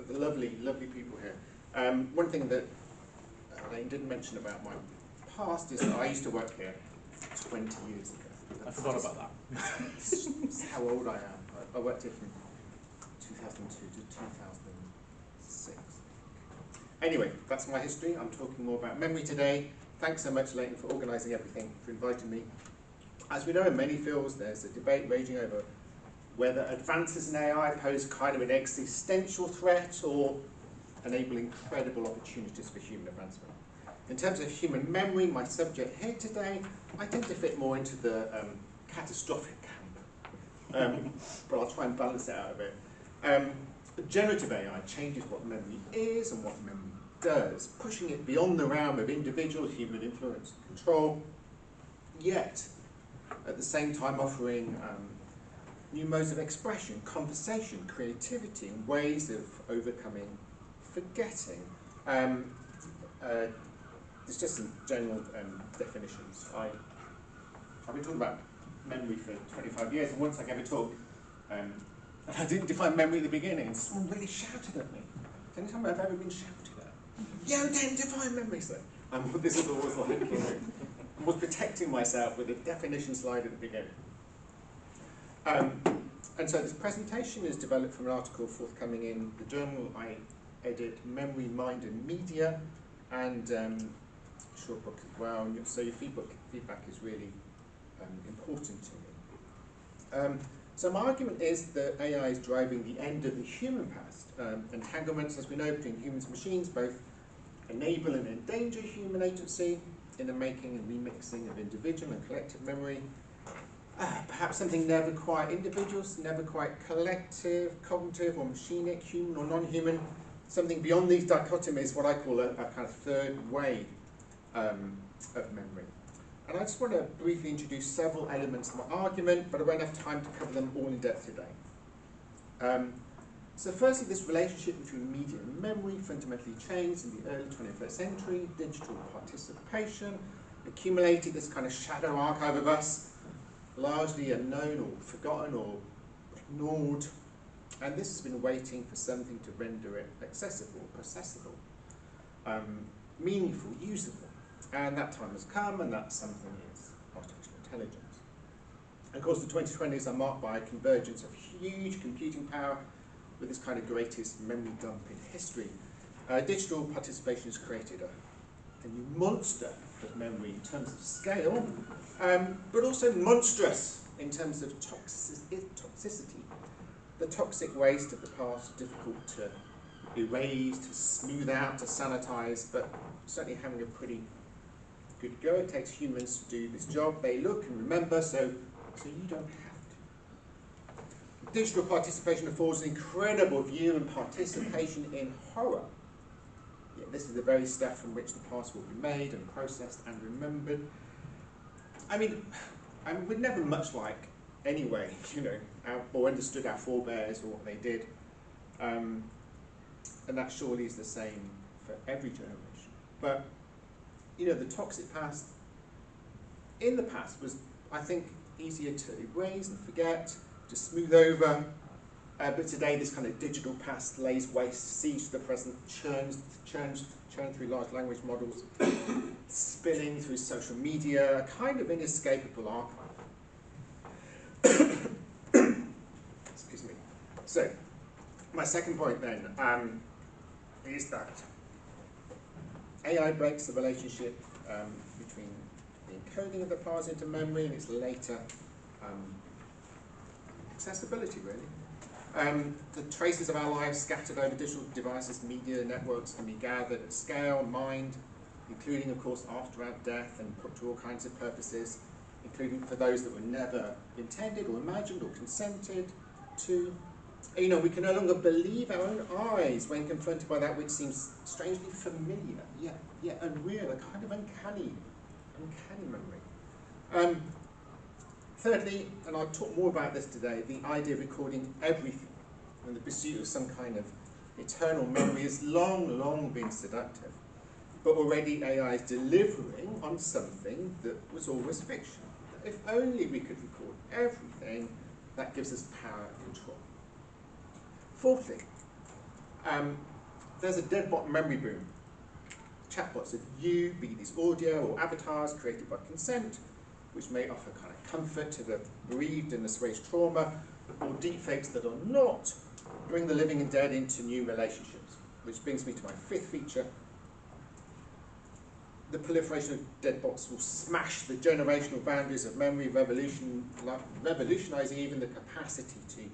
the lovely, lovely people here. One thing that I didn't mention about my past is that I used to work here 20 years ago. I forgot about that. That's how old I am. I worked here from 2002 to 2006. Anyway, that's my history. I'm talking more about memory today. Thanks so much, Leighton, for organising everything, for inviting me. As we know, in many fields, there's a debate raging over whether advances in AI pose kind of an existential threat or enable incredible opportunities for human advancement. In terms of human memory, my subject here today, I tend to fit more into the catastrophic camp, but I'll try and balance it out a bit. Generative AI changes what memory is and what memory does, pushing it beyond the realm of individual human influence and control, yet at the same time offering new modes of expression, conversation, creativity, and ways of overcoming forgetting. It's just some general definitions. I've been talking about memory for 25 years, and once I gave a talk, and I didn't define memory at the beginning, and someone really shouted at me. It's the only time I've ever been shouted at. You didn't define memory, so. And this is always like, I was protecting myself with a definition slide at the beginning. And so this presentation is developed from an article forthcoming in the journal I edit, Memory, Mind and Media, and short book as well. And so your feedback is really important to me. So my argument is that AI is driving the end of the human past. Entanglements, as we know, between humans and machines both enable and endanger human agency in the making and remixing of individual and collective memory. Perhaps something never quite individual, never quite collective, cognitive or machinic, human or non-human. Something beyond these dichotomies, what I call a kind of third way of memory. And I just want to briefly introduce several elements of my argument, but I won't have time to cover them all in depth today. So firstly, this relationship between media and memory fundamentally changed in the early 21st century. Digital participation accumulated this kind of shadow archive of us, largely unknown or forgotten or ignored. And this has been waiting for something to render it accessible, processable, meaningful, usable. And that time has come, and that something is artificial intelligence. Of course, the 2020s are marked by a convergence of huge computing power with this kind of greatest memory dump in history. Digital participation has created a new monster of memory in terms of scale, but also monstrous in terms of toxicity. The toxic waste of the past is difficult to erase, to smooth out, to sanitize, but certainly having a pretty good go. It takes humans to do this job. They look and remember, so you don't have to. Digital participation affords an incredible view and participation in horror. Yet this is the very stuff from which the past will be made and processed and remembered. I mean, we're never much like anyway, or understood our forebears or what they did. And that surely is the same for every generation. But, the toxic past, in the past, was, I think, easier to erase and forget, to smooth over. But today, this kind of digital past lays waste, sees the present, churns through large language models, spilling through social media, a kind of inescapable archive. Excuse me. So, my second point then is that AI breaks the relationship between the encoding of the past into memory and its later accessibility, really. The traces of our lives scattered over digital devices, media networks can be gathered at scale, mined, including, of course, after our death and put to all kinds of purposes, including for those that were never intended or imagined or consented to. We can no longer believe our own eyes when confronted by that which seems strangely familiar, yet unreal, a kind of uncanny memory. Thirdly, and I'll talk more about this today, the idea of recording everything and the pursuit of some kind of eternal memory has long been seductive. But already AI is delivering on something that was always fiction. If only we could record everything, that gives us power and control. Fourthly, There's a deadbot memory boom. Chatbots of you, be these audio or avatars created by consent, which may offer kind of comfort to the bereaved and assuage trauma, or deepfakes that are not, bring the living and dead into new relationships. Which brings me to my fifth feature. The proliferation of deadbots will smash the generational boundaries of memory, revolutionising even the capacity to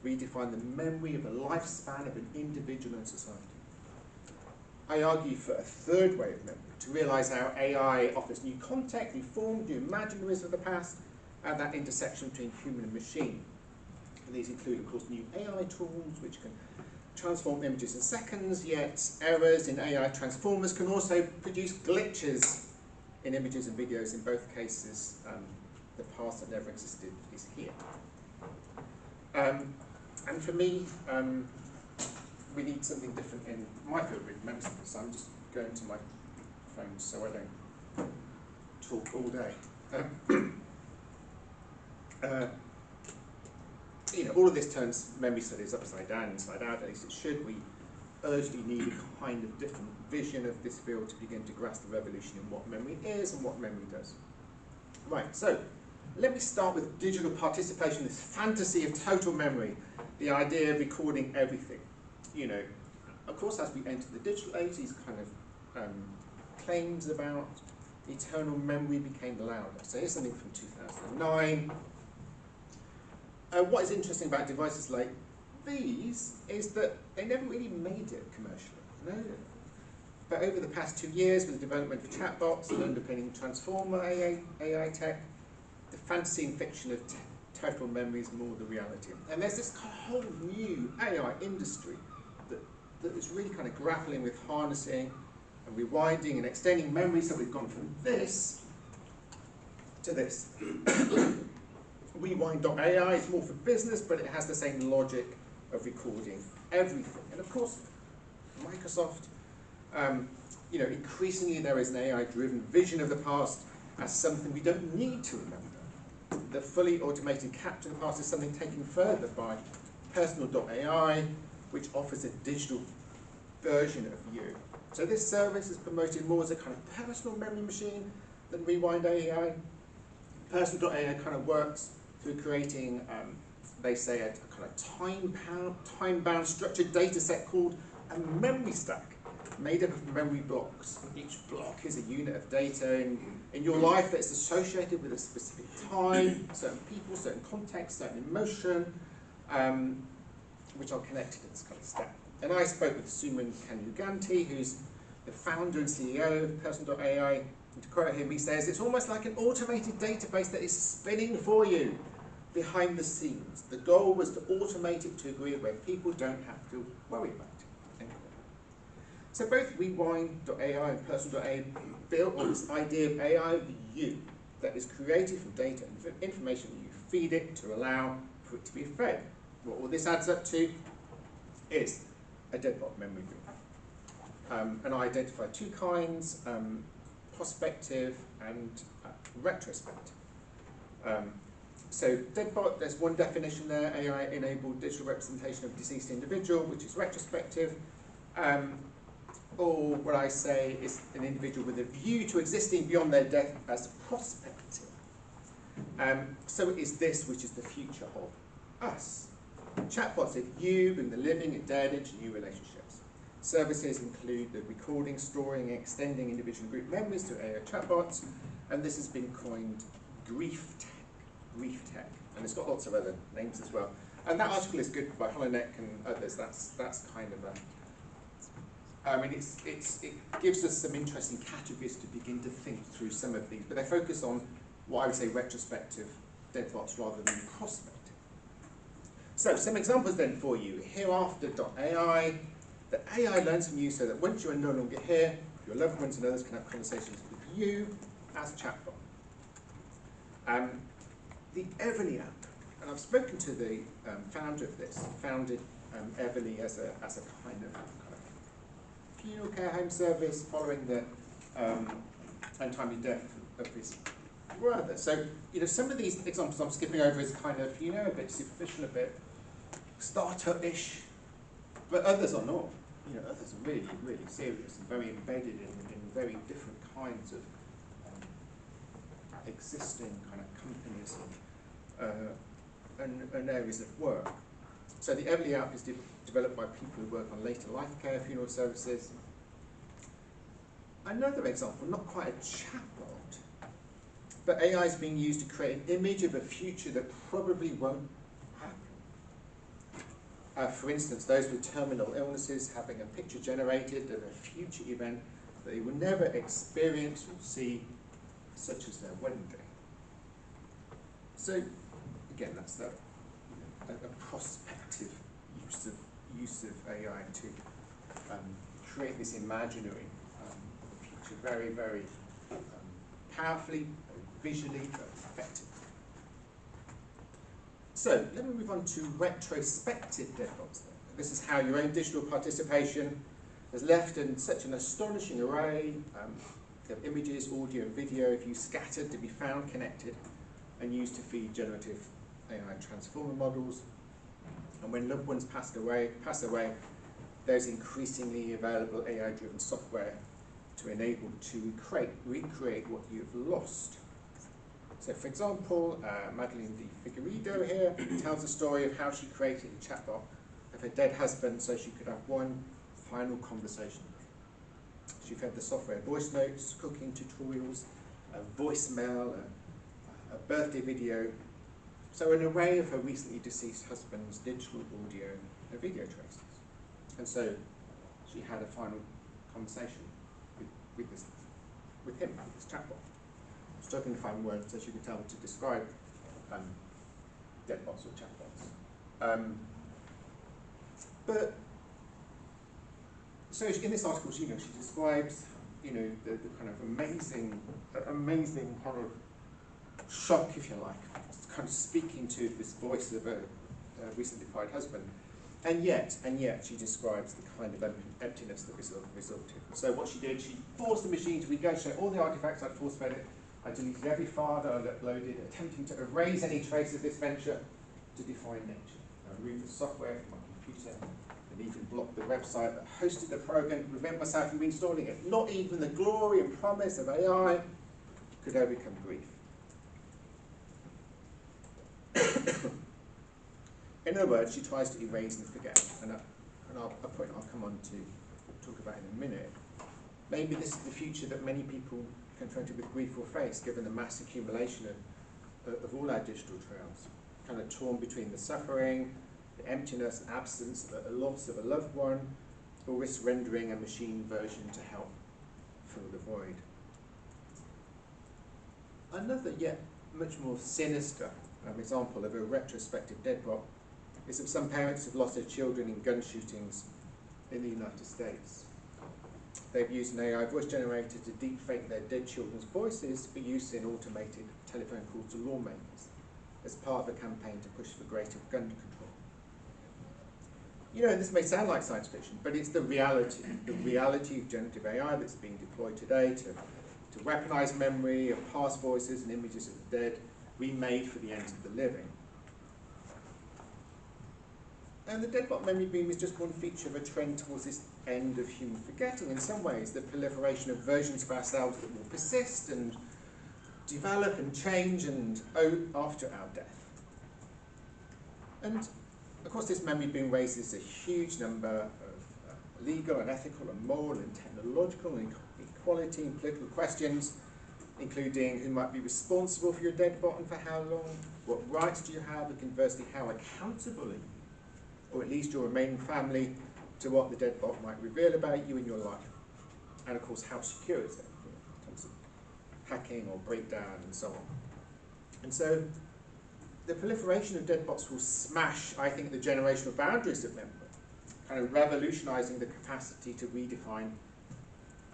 redefine the memory of the lifespan of an individual and society. I argue for a third way of memory, to realise how AI offers new context, new form, new imaginaries of the past, and that intersection between human and machine. And these include, of course, new AI tools which can transform images in seconds, yet errors in AI transformers can also produce glitches in images and videos. In both cases, the past that never existed is here. And for me, we need something different in my field with memory, so I'm just going to my phone so I don't talk all day. All of this turns memory studies upside down, inside out, at least it should. We urgently need a kind of different vision of this field to begin to grasp the revolution in what memory is and what memory does. Right, so let me start with digital participation, this fantasy of total memory, the idea of recording everything. Of course, as we enter the digital age, these kind of claims about eternal memory became louder. So here's something from 2009. What is interesting about devices like these is that they never really made it commercially. But over the past 2 years, with the development of chatbots and underpinning transformer AI tech, the fantasy and fiction of total memory is more the reality. And there's this kind of whole new AI industry that is really kind of grappling with harnessing and rewinding and extending memory. So we've gone from this to this. Rewind.ai is more for business, but it has the same logic of recording everything. And of course, Microsoft, increasingly there is an AI-driven vision of the past as something we don't need to remember. The fully automated capture of the past is something taken further by personal.ai, which offers a digital version of you. So this service is promoted more as a kind of personal memory machine than Rewind.ai. Personal.ai kind of works through creating, they say, a kind of time-bound structured data set called a memory stack, made up of memory blocks. Each block is a unit of data in your life that's associated with a specific time, certain people, certain context, certain emotion, which are connected to this kind of stack. And I spoke with Suman Kanuganti, who's the founder and CEO of Person.ai. And to quote him, he says, "It's almost like an automated database that is spinning for you behind the scenes. The goal was to automate it to a degree where people don't have to worry about it." So both Rewind.ai and Person.ai built on this idea of AI of you that is created from data and information you feed it to allow for it to be fed. What all this adds up to is a deadbot memory boom. And I identified two kinds, prospective and retrospective. So deadbot, there's one definition there, AI-enabled digital representation of deceased individual, which is retrospective. Or what I say is an individual with a view to existing beyond their death as prospective. So it is this which is the future of us. Chatbots of you bring the living and dead into new relationships. Services include the recording, storing, and extending individual group memories to AI chatbots, and this has been coined grief tech, and it's got lots of other names as well. And that article is good by Holoneck and others. That's kind of a, it gives us some interesting categories to begin to think through some of these, but they focus on what I would say retrospective deadbots rather than prospective. So some examples then for you. Hereafter.ai, that AI learns from you so that once you are no longer here, your loved ones and others can have conversations with you as a chatbot. The Everly app, and I've spoken to the founder of this, founded Everly as a kind of funeral care home service following the untimely death of his brother. So, some of these examples I'm skipping over is kind of, a bit superficial, a bit startup-ish. But others are not. Others are really, really serious and very embedded in very different kinds of existing kind of companies and areas of work. So the Everly app is developed by people who work on later life care, funeral services. Another example, not quite a chatbot, but AI is being used to create an image of a future that probably won't happen. For instance, those with terminal illnesses having a picture generated of a future event that they will never experience or see, such as their wedding day. So, again, that's a prospective use of AI to create this imaginary future very, very powerfully, visually, but effectively. So, let me move on to retrospective deadbots. This is how your own digital participation has left in such an astonishing array of images, audio, and video if you scattered to be found, connected, and used to feed generative AI transformer models. And when loved ones pass away, there's increasingly available AI-driven software to enable to recreate what you've lost. So, for example, Madeline Di Figueiredo here tells the story of how she created a chatbot of her dead husband so she could have one final conversation. She fed the software voice notes, cooking tutorials, a voicemail, a birthday video, so an array of her recently deceased husband's digital audio and video traces. And so she had a final conversation with him, with this chatbot. I'm struggling to find words so she could tell me to describe deadbots or chatbots. So in this article, she describes, the kind of amazing kind of shock, if you like, kind of speaking to this voice of a recently departed husband, and yet she describes the kind of emptiness that resulted. So what she did, she forced the machine to regurgitate all the artifacts I'd force-fed it. I deleted every file that I'd uploaded, attempting to erase any trace of this venture to define nature. I removed the software from my computer and even blocked the website that hosted the program to prevent myself from reinstalling it. Not even the glory and promise of AI could overcome grief. In other words, she tries to erase and forget, and a point I'll come on to talk about in a minute. Maybe this is the future that many people confronted with grief will face, given the mass accumulation of all our digital trails, kind of torn between the suffering, the emptiness, absence, the loss of a loved one, or risk rendering a machine version to help fill the void. Another yet much more sinister example of a retrospective deadbot is of some parents who've lost their children in gun shootings in the United States. They've used an AI voice generator to deepfake their dead children's voices for use in automated telephone calls to lawmakers as part of a campaign to push for greater gun control. This may sound like science fiction, but it's the reality of generative AI that's being deployed today to weaponize memory of past voices and images of the dead, remade for the ends of the living. And the deadbot memory beam is just one feature of a trend towards this end of human forgetting. In some ways, the proliferation of versions of ourselves that will persist and develop and change and after our death. And of course, this memory beam raises a huge number of legal and ethical and moral and technological and equality and political questions, including who might be responsible for your deadbot and for how long, what rights do you have, and conversely, how accountable are you, or at least your remaining family, to what the deadbot might reveal about you in your life. And of course, how secure is it in terms of hacking or breakdown and so on. And so the proliferation of deadbots will smash, I think, the generational boundaries of memory, kind of revolutionizing the capacity to redefine,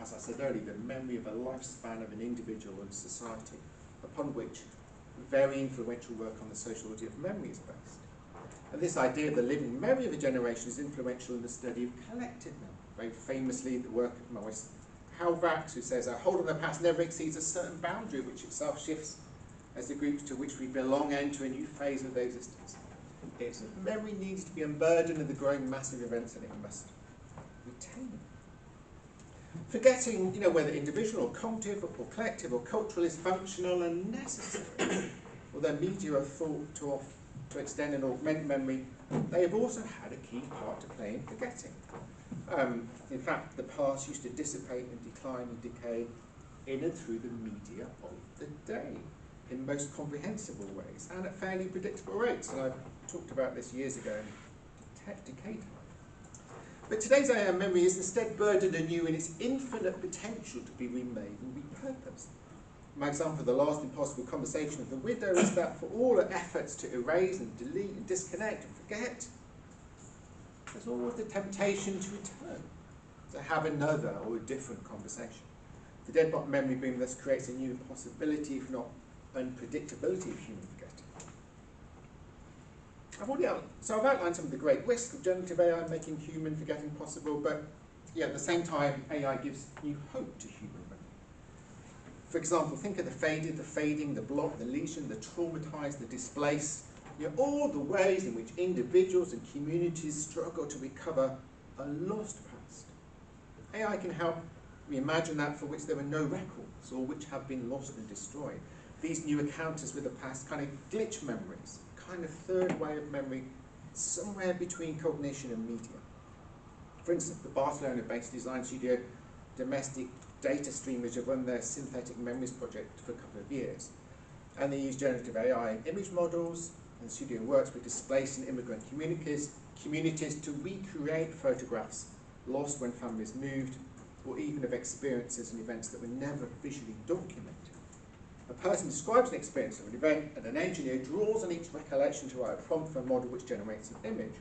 as I said earlier, the memory of a lifespan of an individual and society, upon which very influential work on the sociology of memory is based. And this idea of the living memory of a generation is influential in the study of collective memory. Very famously, the work of Maurice Halvax, who says our hold on the past never exceeds a certain boundary, which itself shifts as the groups to which we belong enter a new phase of their existence. Its memory needs to be unburdened of the growing mass of events that it must retain. Forgetting, whether individual or cognitive or collective or cultural is functional and necessary. Although media are thought to extend and augment memory, they have also had a key part to play in forgetting. In fact, the past used to dissipate and decline and decay in and through the media of the day in most comprehensible ways and at fairly predictable rates. And I talked about this years ago in decay time. But today's AI memory is instead burdened anew in its infinite potential to be remade and repurposed. My example of the last impossible conversation of the widow is that for all her efforts to erase and delete and disconnect and forget, there's always the temptation to return, to have another or a different conversation. The deadlocked memory boom thus creates a new possibility, if not unpredictability, of human forgetting. I've outlined some of the great risks of generative AI making human forgetting possible, but at the same time, AI gives new hope to human memory. For example, think of the faded, the fading, the blocked, the lesioned, the traumatized, the displaced, all the ways in which individuals and communities struggle to recover a lost past. AI can help reimagine that for which there were no records or which have been lost and destroyed. These new encounters with the past, kind of glitch memories, kind of third way of memory, somewhere between cognition and media. For instance, the Barcelona-based design studio Domestic Data Streamers have run their synthetic memories project for a couple of years. And they use generative AI image models, and the studio works with displaced and immigrant communities to recreate photographs lost when families moved, or even of experiences and events that were never visually documented. A person describes an experience of an event, and an engineer draws on each recollection to write a prompt for a model which generates an image.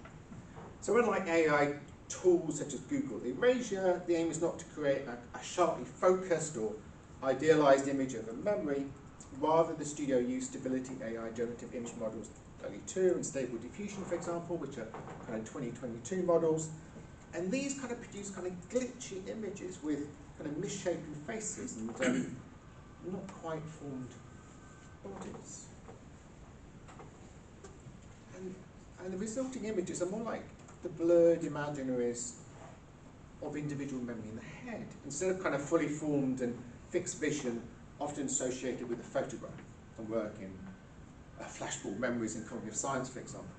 So unlike AI tools such as Google Erasure, the aim is not to create a sharply focused or idealized image of a memory. Rather, the studio used Stability AI generative image models, DALL-E 2 and Stable Diffusion, for example, which are kind of 2022 models. And these kind of produce kind of glitchy images with kind of misshapen faces and not quite formed bodies. And the resulting images are more like the blurred imaginaries of individual memory in the head, instead of kind of fully formed and fixed vision, often associated with a photograph and work in flashbulb memories in cognitive science, for example.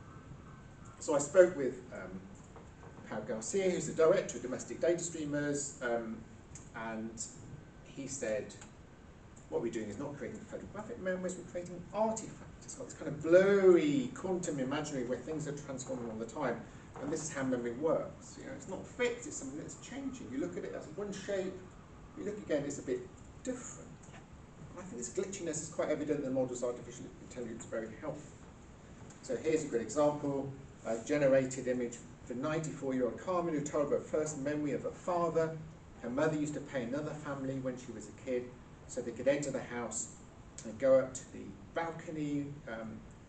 So I spoke with Pau Garcia, who's the director of Domestic Data Streamers, and he said, what we're doing is not creating photographic memories, we're creating artifacts. It's got this kind of blurry quantum imaginary where things are transforming all the time. And this is how memory works. It's not fixed, it's something that's changing. You look at it as one shape, you look again, it's a bit different. And I think this glitchiness is quite evident in the model's artificial intelligence, very helpful. So here's a good example. I've generated image for 94-year-old Carmen, who told her first memory of her father. Her mother used to pay another family when she was a kid so they could enter the house and go up to the balcony.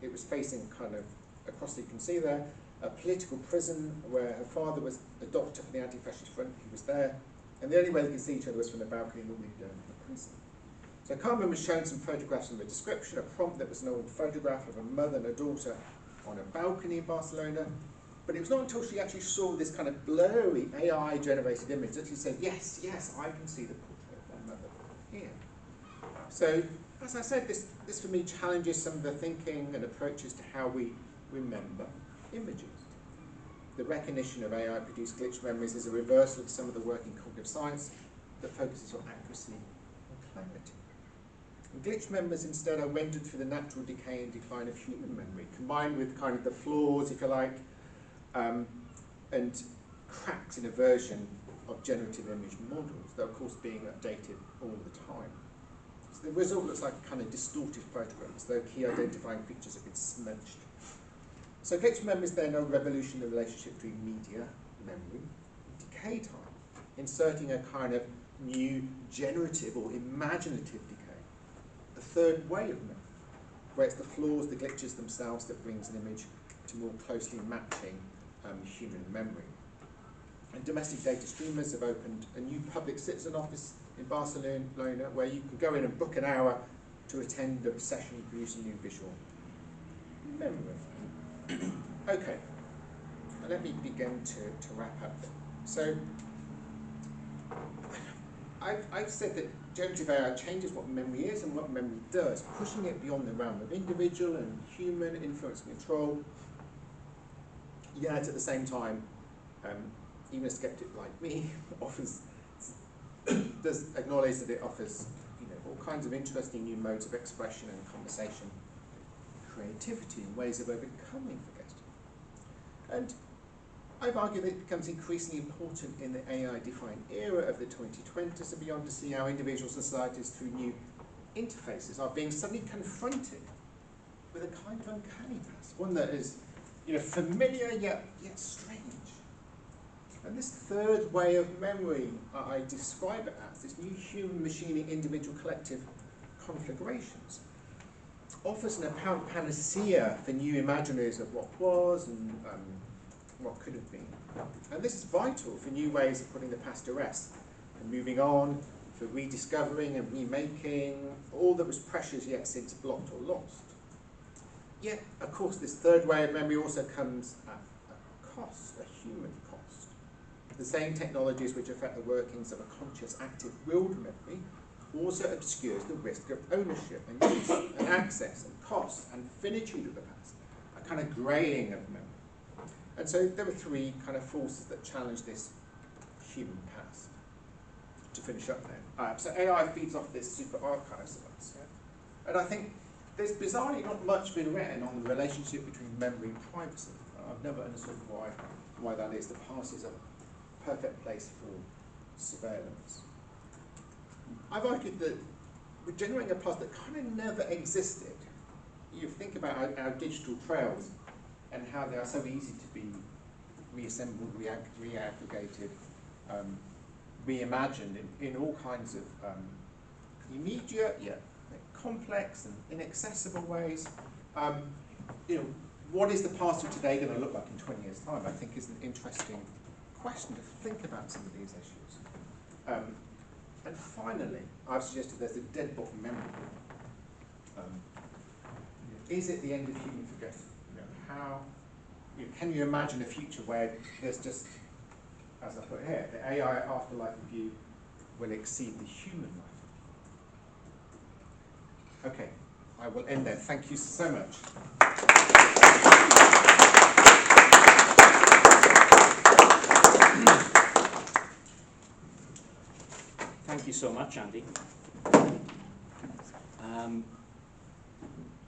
It was facing kind of across, you can see there, a political prison where her father was a doctor for the anti-fascist front. He was there, and the only way they could see each other was from the balcony, normally down in the prison. So Carmen was shown some photographs from the description, a prompt that was an old photograph of a mother and a daughter on a balcony in Barcelona. But it was not until she actually saw this kind of blurry AI-generated image that she said, yes, I can see the portrait of my mother here. So, as I said, this for me challenges some of the thinking and approaches to how we remember images. The recognition of AI-produced glitch memories is a reversal of some of the work in cognitive science that focuses on accuracy and clarity. And glitch memories instead are rendered through the natural decay and decline of human memory, combined with kind of the flaws, if you like, and cracks in a version of generative image models that are, of course, being updated all the time. So the result looks like a kind of distorted photograph, as though key identifying features have been smudged. So glitch memory is then a revolution in the relationship between media, memory, and decay time, inserting a kind of new generative or imaginative decay, a third way of memory, where it's the flaws, the glitches themselves that brings an image to more closely matching human memory. And Domestic Data Streamers have opened a new public citizen office in Barcelona where you can go in and book an hour to attend a session producing new visual memory. Okay, let me begin to wrap up. So, I've said that generative AI changes what memory is and what memory does, pushing it beyond the realm of individual and human influence and control. Yet at the same time, even a skeptic like me does acknowledge that it offers, all kinds of interesting new modes of expression and conversation, creativity, and ways of overcoming forgetting. And I've argued that it becomes increasingly important in the AI-defined era of the 2020s and beyond to see how individuals and societies through new interfaces are being suddenly confronted with a kind of uncanny past, one that is familiar yet strange. And this third way of memory, I describe it as this new human, machine, individual, collective conflagrations, offers an apparent panacea for new imaginaries of what was and what could have been. And this is vital for new ways of putting the past to rest and moving on, for rediscovering and remaking all that was precious yet since blocked or lost. Yet, of course, this third way of memory also comes at a cost, a human cost. The same technologies which affect the workings of a conscious, active, willed memory also obscures the risk of ownership and use and access and cost and finitude of the past, a kind of greying of memory. And so there were three kind of forces that challenge this human past. To finish up then. So AI feeds off this super archives of us. Yeah? And I think there's bizarrely not much been written on the relationship between memory and privacy. I've never understood why that is. The past is a perfect place for surveillance. I've argued that we're generating a past that kind of never existed. You think about our digital trails and how they are so easy to be reassembled, reaggregated, reimagined in all kinds of immediate yet complex and inaccessible ways. What is the past of today going to look like in 20 years' time? I think is an interesting question to think about some of these issues. And finally, I've suggested there's a deadbolt memory. Is it the end of human forgetting? Can you imagine a future where there's just, as I put here, the AI afterlife of you will exceed the human life? Okay, I will end there. Thank you so much. Thank you so much, Andy.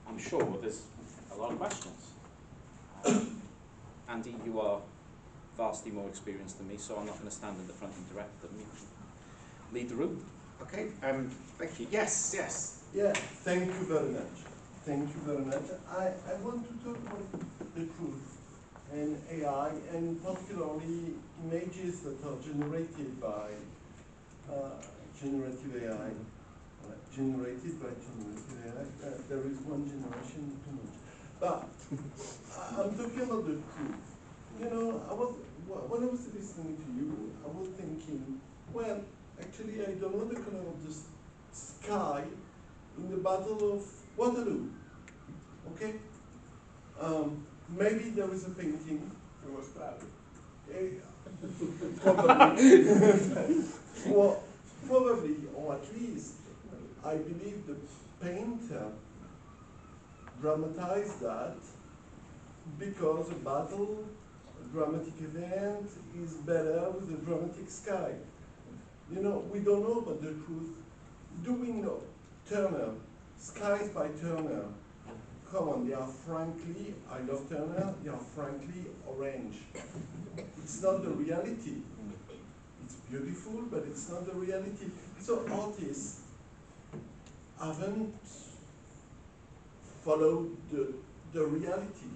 I'm sure there's a lot of questions. Andy, you are vastly more experienced than me, so I'm not going to stand in the front and direct them. You can lead the room. Okay, thank you. Yes. Yeah, thank you very much. Thank you very much. I want to talk about the truth and AI, and particularly images that are generated by generative AI. Generated by generative AI. There is one generation too much. But I'm talking about the truth. When I was listening to you, I was thinking, well, actually, I don't know the color of the sky in the Battle of Waterloo. Okay? Maybe there is a painting. It was cloudy. Probably. Well, probably, or at least, I believe the painter dramatized that because a battle, a dramatic event, is better with a dramatic sky. We don't know about the truth. Do we know? Turner, Skies by Turner. Come on, they are frankly, I love Turner, they are frankly orange. It's not the reality. It's beautiful, but it's not the reality. So artists haven't followed the reality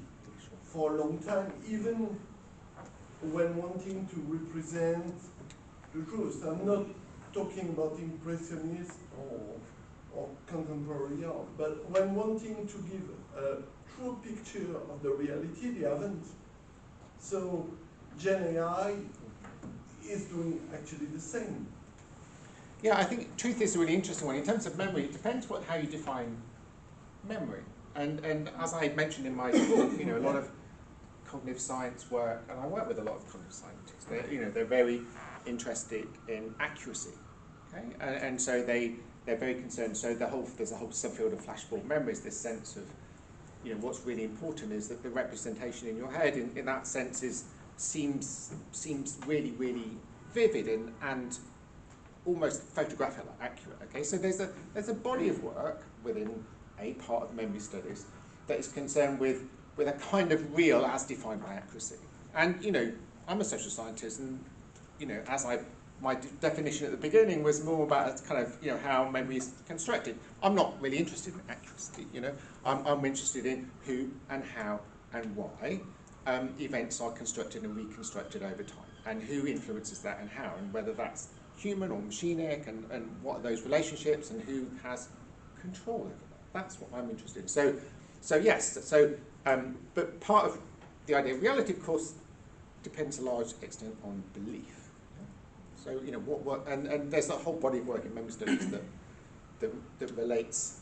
for a long time, even when wanting to represent the truth. I'm not talking about impressionist or contemporary art, but when wanting to give a true picture of the reality, they haven't. So Gen AI is doing actually the same. Yeah, I think truth is a really interesting one. In terms of memory, it depends how you define memory. And as I mentioned in my talk, a lot of cognitive science work, and I work with a lot of cognitive scientists. They're very interested in accuracy, okay, and so they're very concerned. So there's a whole subfield of flashbulb memories. This sense of, what's really important is that the representation in your head, in that sense, seems really, really vivid and almost photographic accurate. Okay, so there's a body of work within a part of memory studies that is concerned with a kind of real as defined by accuracy. And I'm a social scientist, and my definition at the beginning was more about kind of how memory is constructed. I'm not really interested in accuracy. I'm interested in who and how and why events are constructed and reconstructed over time, and who influences that and how, and whether that's human or machinic, and what are those relationships, and who has control over that. That's what I'm interested in. So yes, but part of the idea of reality, of course, depends a large extent on belief. So and there's a whole body of work in memory studies that relates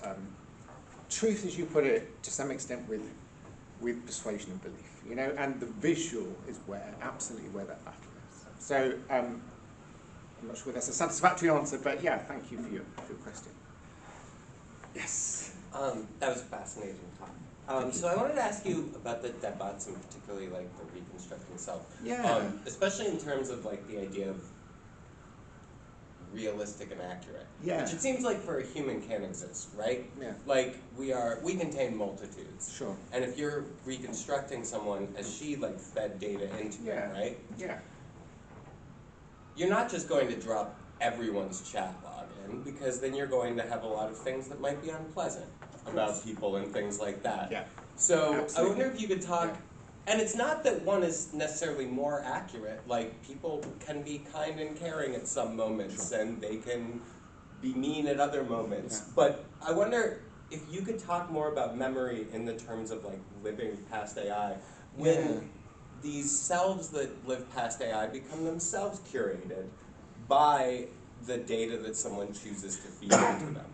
truth, as you put it, to some extent with persuasion and belief. And the visual is absolutely where that battle is. So I'm not sure that's a satisfactory answer, but yeah, thank you for your question. Yes. That was a fascinating talk. So I wanted to ask you about the dead bots, and particularly like the reconstructing self. Yeah. Especially in terms of like the idea of realistic and accurate. Yeah. Which it seems like for a human can exist, right? Yeah. Like we contain multitudes. Sure. And if you're reconstructing someone as she like fed data into it, right? Yeah. You're not just going to drop everyone's chat log in, because then you're going to have a lot of things that might be unpleasant about people and things like that. Yeah. So Absolutely. I wonder if you could talk, and it's not that one is necessarily more accurate, like people can be kind and caring at some moments, Sure. and they can be mean at other moments. Yeah. But I wonder if you could talk more about memory in the terms of like living past AI, when these selves that live past AI become themselves curated by the data that someone chooses to feed into them.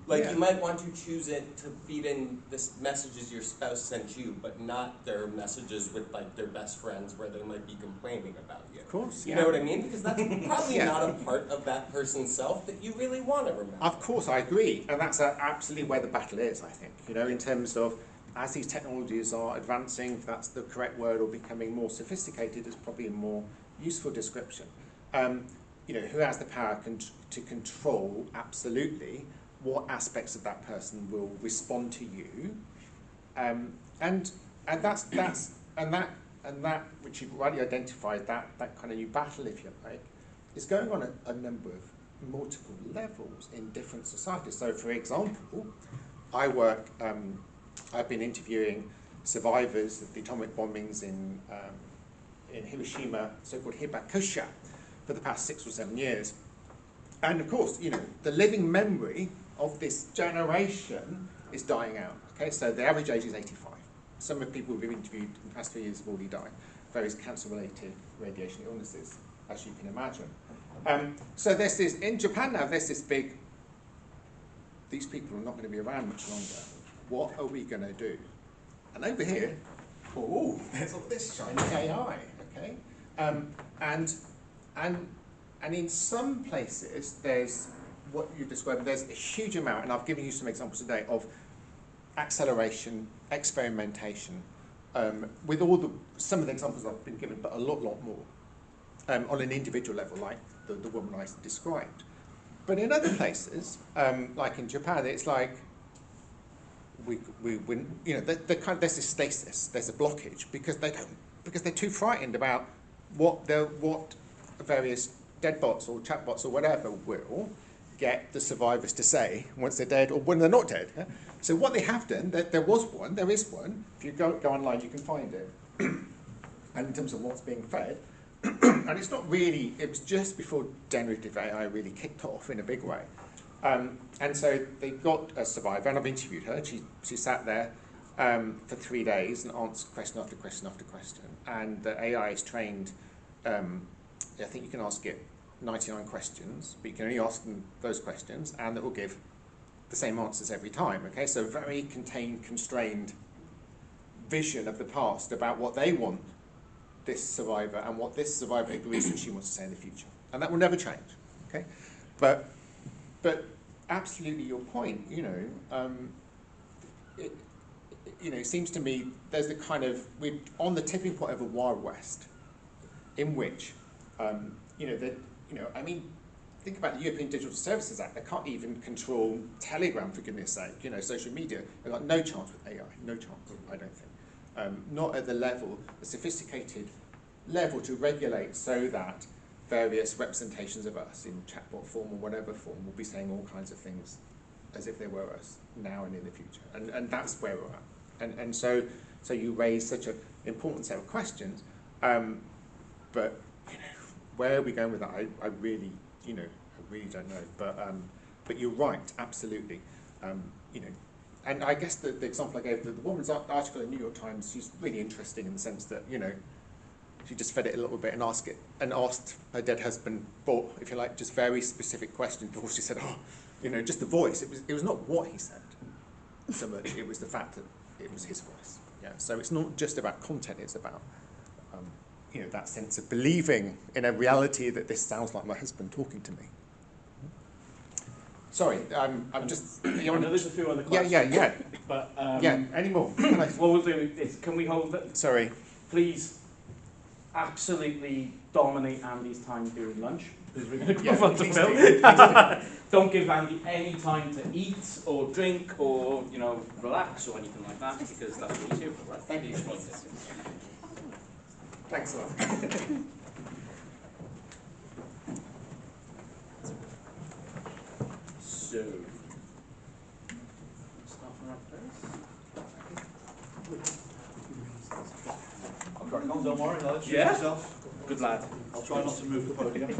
Like you might want to choose it to feed in the messages your spouse sent you, but not their messages with like their best friends where they might be complaining about you. Of course, You know what I mean? Because that's probably Yeah. not a part of that person's self that you really want to remember. Of course, I agree, and that's absolutely where the battle is, I think. In terms of, as these technologies are advancing, if that's the correct word, or becoming more sophisticated, is probably a more useful description. Who has the power to control, absolutely, what aspects of that person will respond to you, and that which you've rightly identified, that kind of new battle, if you like, is going on at a number of multiple levels in different societies. So, for example, I've been interviewing survivors of the atomic bombings in Hiroshima, so-called hibakusha, for the past 6 or 7 years. And of course, the living memory of this generation is dying out. Okay, so the average age is 85. Some of the people we've interviewed in the past 3 years have already died. Various cancer-related radiation illnesses, as you can imagine. So in Japan now, there's this big, these people are not going to be around much longer. What are we going to do? And over here, there's all this shiny AI, okay? And in some places, there's what you described, there's a huge amount, and I've given you some examples today, of acceleration, experimentation, with some of the examples I've been given, but a lot more, on an individual level, like the woman I described. But in other places, like in Japan, it's like, there's this stasis, there's a blockage, because they're too frightened about what various dead bots or chatbots or whatever will get the survivors to say once they're dead or when they're not dead. So what they have done, there is one. If you go online, you can find it. And in terms of what's being fed, and it's not really, it was just before generative AI really kicked off in a big way. And so they got a survivor, and I've interviewed her. She sat there for 3 days and answered question after question after question. And the AI is trained, I think you can ask it 99 questions, but you can only ask them those questions, and it will give the same answers every time. Okay, so very contained, constrained vision of the past about what they want this survivor and what this survivor agrees that she wants to say in the future. And that will never change, okay? But absolutely your point, it seems to me there's the kind of, we're on the tipping point of a Wild West in which, think about the European Digital Services Act. They can't even control Telegram, for goodness sake, social media. They've got no chance with AI, no chance, I don't think. Not at the level, the sophisticated level to regulate so that various representations of us in chatbot form or whatever form will be saying all kinds of things as if they were us now and in the future. And that's where we're at. And so you raise such an important set of questions, but where are we going with that? I really don't know. But you're right, absolutely. And I guess the example I gave, the woman's article in the New York Times, she's really interesting in the sense that she just fed it a little bit and asked her dead husband, if you like, just very specific questions before she said, just the voice. It was not what he said so much. It was the fact that it was his voice. Yeah. So it's not just about content. It's about that sense of believing in a reality that this sounds like my husband talking to me. Sorry, I'm just. I know there's a few other questions. Yeah. But any more? what we'll do is, can we hold that? Sorry. Please, absolutely dominate Andy's time during lunch, because we're going to move on to Phil. Don't give Andy any time to eat or drink or relax or anything like that, because that's what he's here for, right? Thank you. Thanks a lot. So, start from right place. I'll crack on, don't worry, I'll introduce Yeah? myself. Good lad. I'll try not to move the podium.